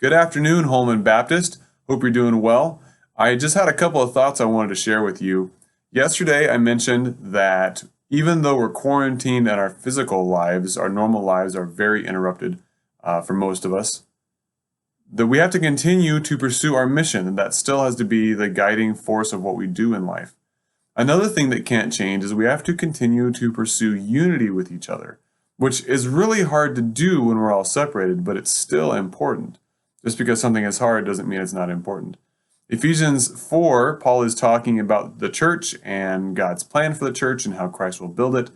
Good afternoon, Holman Baptist. Hope you're doing well. I just had a couple of thoughts I wanted to share with you. Yesterday, I mentioned that even though we're quarantined and our physical lives, our normal lives are very interrupted for most of us, that we have to continue to pursue our mission, and that still has to be the guiding force of what we do in life. Another thing that can't change is we have to continue to pursue unity with each other, which is really hard to do when we're all separated, but it's still important. Just because something is hard doesn't mean it's not important. Ephesians 4, Paul is talking about the church and God's plan for the church and how Christ will build it.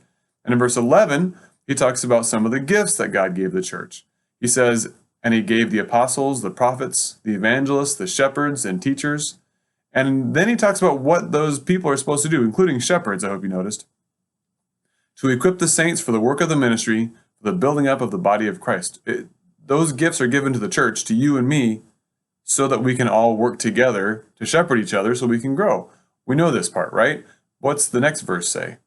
And in verse 11, he talks about some of the gifts that God gave the church. He says, and he gave the apostles, the prophets, the evangelists, the shepherds, and teachers. And then he talks about what those people are supposed to do, including shepherds, I hope you noticed. To equip the saints for the work of the ministry, for the building up of the body of Christ. Those gifts are given to the church, to you and me, so that we can all work together to shepherd each other so we can grow. We know this part, right? What's the next verse say?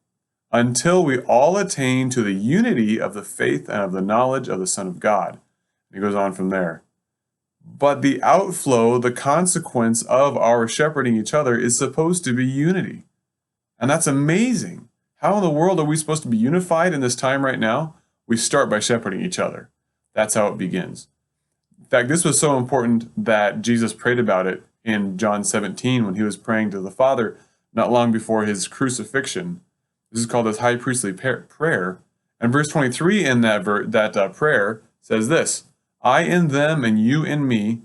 Until we all attain to the unity of the faith and of the knowledge of the Son of God. He goes on from there. But the outflow, the consequence of our shepherding each other is supposed to be unity. And that's amazing. How in the world are we supposed to be unified in this time right now? We start by shepherding each other. That's how it begins. In fact, this was so important that Jesus prayed about it in John 17 when he was praying to the Father not long before his crucifixion. This is called his high priestly prayer. And verse 23 in that prayer says this, I in them and you in me,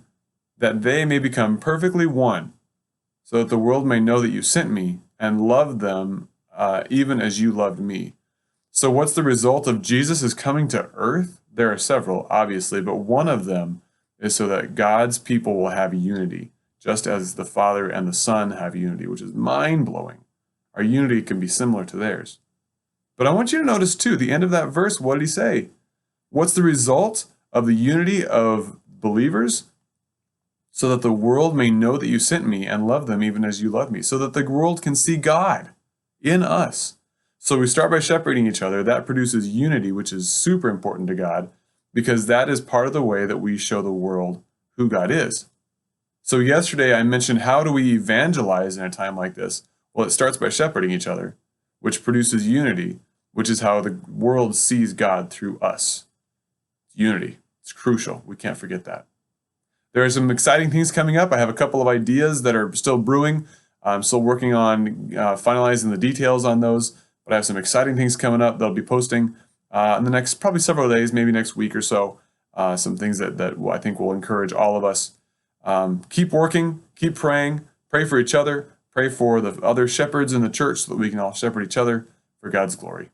that they may become perfectly one, so that the world may know that you sent me and loved them even as you loved me. So what's the result of Jesus' coming to earth? There are several, obviously, but one of them is so that God's people will have unity, just as the Father and the Son have unity, which is mind-blowing. Our unity can be similar to theirs. But I want you to notice, too, the end of that verse, what did he say? What's the result of the unity of believers? So that the world may know that you sent me and love them even as you love me, so that the world can see God in us. So we start by shepherding each other. That produces unity, which is super important to God, because that is part of the way that we show the world who God is. So yesterday I mentioned, how do we evangelize in a time like this? Well, it starts by shepherding each other, which produces unity, which is how the world sees God through us. Unity. It's crucial. We can't forget that. There are some exciting things coming up. I have a couple of ideas that are still brewing. I'm still working on finalizing the details on those. But I have some exciting things coming up that I'll be posting in the next probably several days, maybe next week or so. Some things that I think will encourage all of us. Keep working, keep praying, pray for each other, pray for the other shepherds in the church so that we can all shepherd each other for God's glory.